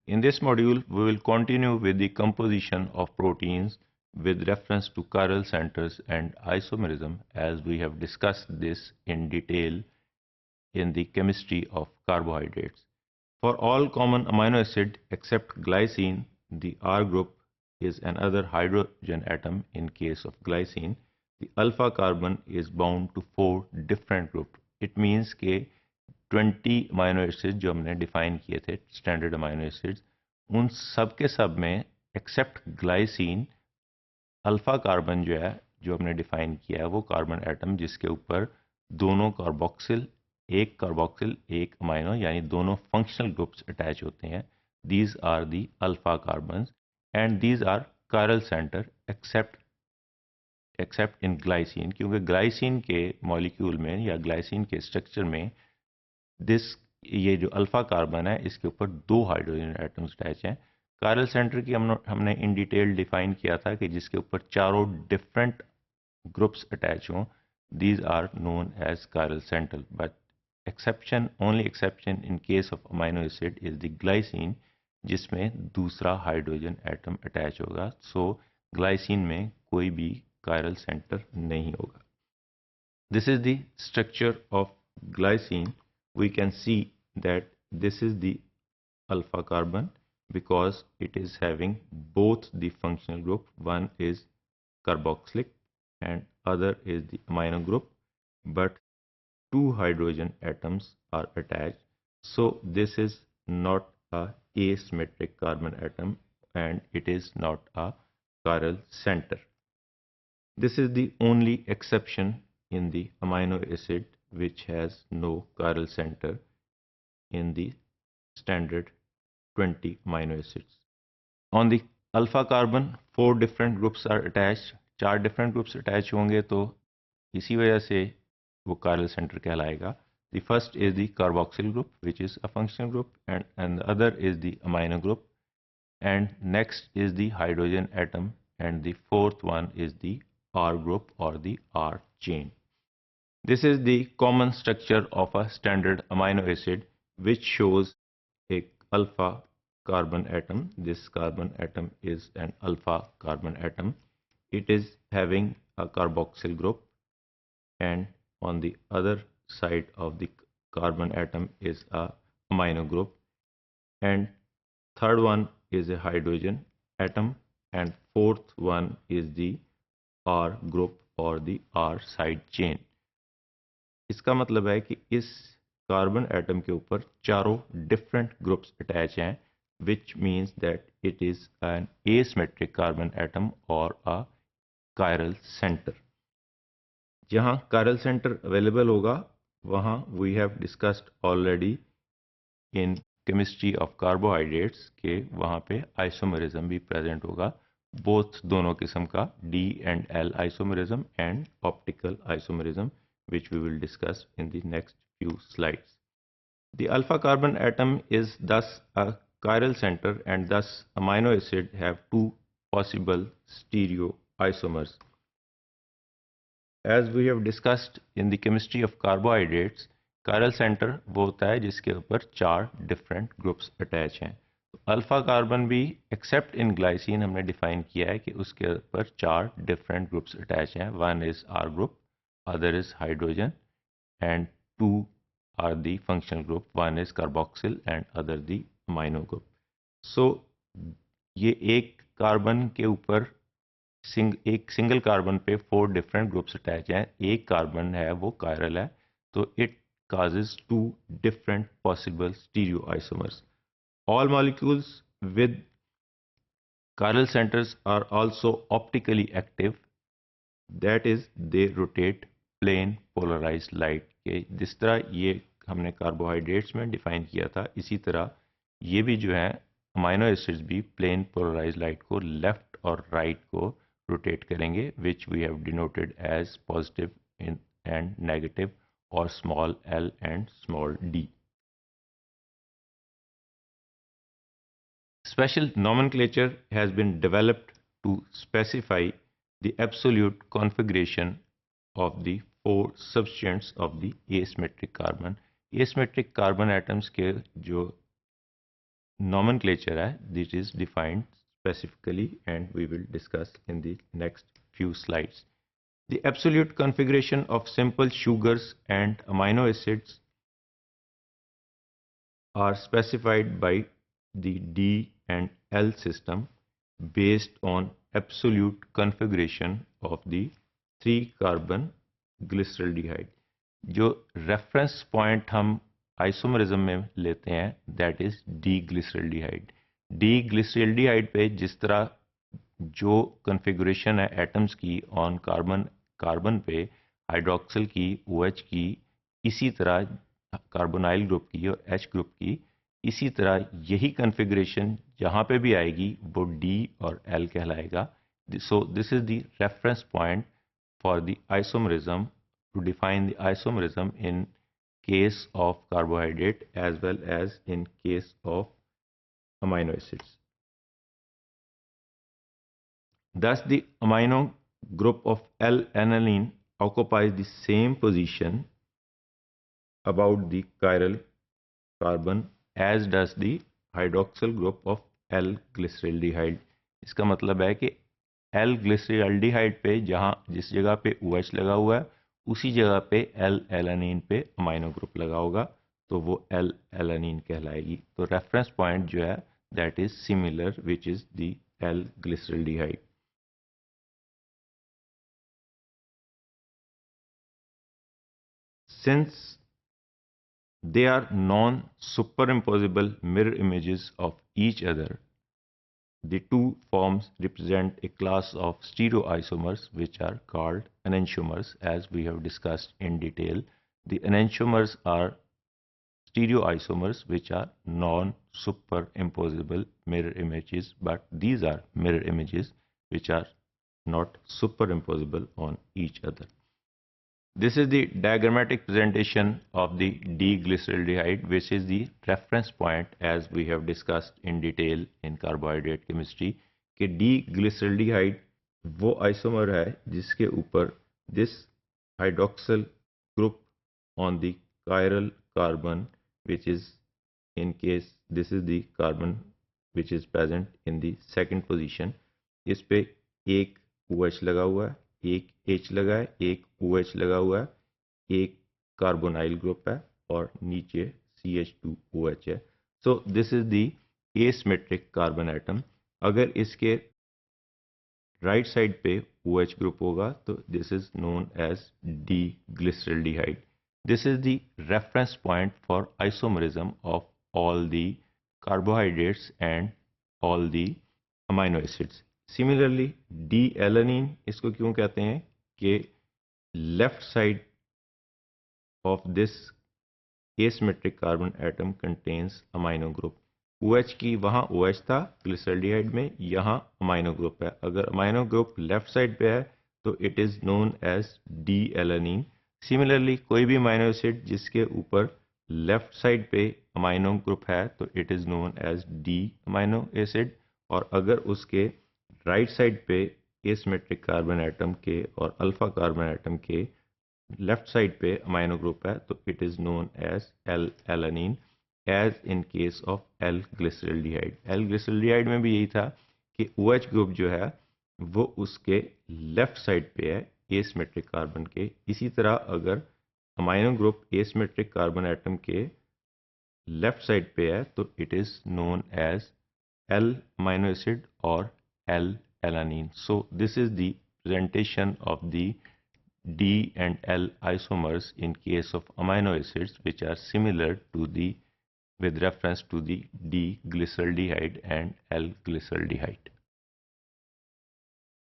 In this module, we will continue with the composition of proteins with reference to chiral centers and isomerism, as we have discussed this in detail in the chemistry of carbohydrates. For all common amino acid except glycine, the R group is another hydrogen atom. In case of glycine, the alpha carbon is bound to 4 different groups. It means कि 20 amino acid जो हमने define किए थे standard amino acids, उन सब के सब में एक्सेप्ट ग्लाइसिन अल्फा कार्बन जो है जो हमने डिफाइन किया है वो कार्बन एटम जिसके ऊपर दोनों कार्बोक्सिल एक अमाइनो यानी दोनों फंक्शनल ग्रुप्स अटैच होते हैं. These are the alpha carbon and these are chiral centre except in glycine, क्योंकि ग्लाइसिन के मॉलिक्यूल में या ग्लाइसिन के स्ट्रक्चर में ये जो अल्फा कार्बन है इसके ऊपर 2 हाइड्रोजन एटम्स अटैच हैं. कायरल सेंटर की हमने इन डिटेल डिफाइन किया था कि जिसके ऊपर चारों डिफरेंट ग्रुप्स अटैच हों. These are known as chiral centre. But only exception in case of amino acid is the glycine, जिसमें दूसरा हाइड्रोजन एटम अटैच होगा. सो ग्लाइसिन में कोई भी कायरल सेंटर नहीं होगा. This is the structure of glycine. We can see that this is the alpha carbon because it is having both the functional group. One is carboxylic and other is the amino group, but 2 hydrogen atoms are attached. So this is not a asymmetric carbon atom and it is not a chiral center. This is the only exception in the amino acid which has no chiral center in the standard 20 amino acids. On the alpha carbon, 4 different groups are attached. 4 different groups attach होंगे तो इसी वजह से वो chiral center कहलाएगा. The first is the carboxyl group, which is a functional group, and the other is the amino group, and next is the hydrogen atom, and the fourth one is the R group or the R chain. This is the common structure of a standard amino acid, which shows a alpha carbon atom. This carbon atom is an alpha carbon atom. It is having a carboxyl group, and on the other side of the carbon atom is a amino group, and third one is a hydrogen atom, and fourth one is the R group or the R side chain. इसका मतलब है कि इस carbon atom के ऊपर चारों different groups attach हैं, which means that it is an asymmetric carbon atom or a chiral center. जहां chiral center अवेलेबल होगा वहां we have discussed already in chemistry of carbohydrates के वहां पे isomerism भी present होगा. बोथ दोनों किस्म का D and L isomerism and optical isomerism, which we will discuss in the next few slides. The alpha carbon atom is thus a chiral center, and thus amino acid have 2 possible stereoisomers. As we have discussed in the chemistry of carbohydrates, chiral center वो होता है जिसके ऊपर 4 different groups attach हैं. Alpha carbon भी accept in glycine हमने define किया है कि उसके ऊपर 4 different groups attach हैं. One is R group, other is hydrogen, and 2 are the functional group. One is carboxyl and other the amino group. So ये एक कार्बन के ऊपर एक सिंगल कार्बन पे 4 डिफरेंट ग्रुप्स अटैच हैं. एक कार्बन है वो कायरल है, तो it causes 2 different possible stereoisomers. All molecules with chiral centers are also optically active. That is, they rotate plane polarized light के जिस तरह ये हमने कार्बोहाइड्रेट्स में डिफाइन किया था, इसी तरह ये भी जो है अमाइनो एसिड्स भी प्लेन पोलराइज्ड लाइट को लेफ्ट और राइट को रोटेट करेंगे, which we have denoted as positive and negative or small l and small d. Special nomenclature has been developed to specify the absolute configuration of the 4 substituents of the asymmetric carbon. Asymmetric carbon atoms के जो nomenclature है, this is defined specifically and we will discuss in the next few slides. The absolute configuration of simple sugars and amino acids are specified by the D and L system based on absolute configuration of the 3 carbon glyceraldehyde. जो reference point हम isomerism में लेते हैं that is D glyceraldehyde. D glyceraldehyde पे जिस तरह जो configuration है एटम्स की ऑन कार्बन पे हाइड्रोक्सिल की, OH की, इसी तरह कार्बोनाइल ग्रुप की और H ग्रुप की, इसी तरह यही कन्फिगरेशन जहाँ पे भी आएगी वो D और L कहलाएगा. सो this is the reference point for the isomerism to define the isomerism in case of carbohydrate as well as in case of amino acids. Thus, the amino group of L-alanine occupies the same position about the chiral carbon as does the hydroxyl group of L-glyceraldehyde. इसका मतलब है कि L-glyceraldehyde पे जिस जगह पे OH लगा हुआ है उसी जगह पे L-alanine पे अमाइनो ग्रुप लगा होगा तो वो L-alanine कहलाएगी. तो रेफरेंस पॉइंट जो है that is similar which is the L-glyceraldehyde. Since they are non-superimposable mirror images of each other, the two forms represent a class of stereoisomers which are called enantiomers as we have discussed in detail. The enantiomers are stereoisomers which are non-superimposable mirror images, but these are mirror images which are not superimposable on each other. This is the diagrammatic presentation of the D-glyceraldehyde, which is the reference point as we have discussed in detail in carbohydrate chemistry. कि D-glyceraldehyde वो isomer है जिसके ऊपर this hydroxyl group on the chiral carbon, which is in case this is the carbon which is present in the second position, इस पे एक OH लगा हुआ है, एक H लगा है, एक OH लगा हुआ है, एक कार्बोनाइल ग्रुप है और नीचे CH2OH है. So this is the asymmetric carbon atom. अगर इसके राइट साइड पे OH ग्रुप होगा तो this is known as D glyceraldehyde. This is the reference point for isomerism of all the carbohydrates and all the amino acids. Similarly, D-alanine इसको क्यों कहते हैं कि left side of this asymmetric carbon atom contains amino group. OH की वहाँ OH था glyceraldehyde में, यहाँ अमाइनो ग्रुप है. अगर अमाइनो ग्रुप लेफ्ट साइड पे है तो it is known as D-alanine. Similarly कोई भी अमाइनो एसिड जिसके ऊपर लेफ्ट साइड पे अमाइनो ग्रुप है तो it is known as D amino acid, और अगर उसके राइट साइड पे एसिमेट्रिक कार्बन एटम के और अल्फा कार्बन एटम के लेफ्ट साइड पे अमाइनो ग्रुप है तो it is known as L-alanine as in case of L-glyceraldehyde. L-glyceraldehyde में भी यही था कि OH ग्रुप जो है वो उसके लेफ्ट साइड पे है एसिमेट्रिक कार्बन के. इसी तरह अगर amino group asymmetric carbon atom के लेफ्ट साइड पे है तो it is known as L-amino acid or L-alanine. So this is the presentation of the D and L isomers in case of amino acids which are similar to the with reference to the D-glyceraldehyde and L-glyceraldehyde.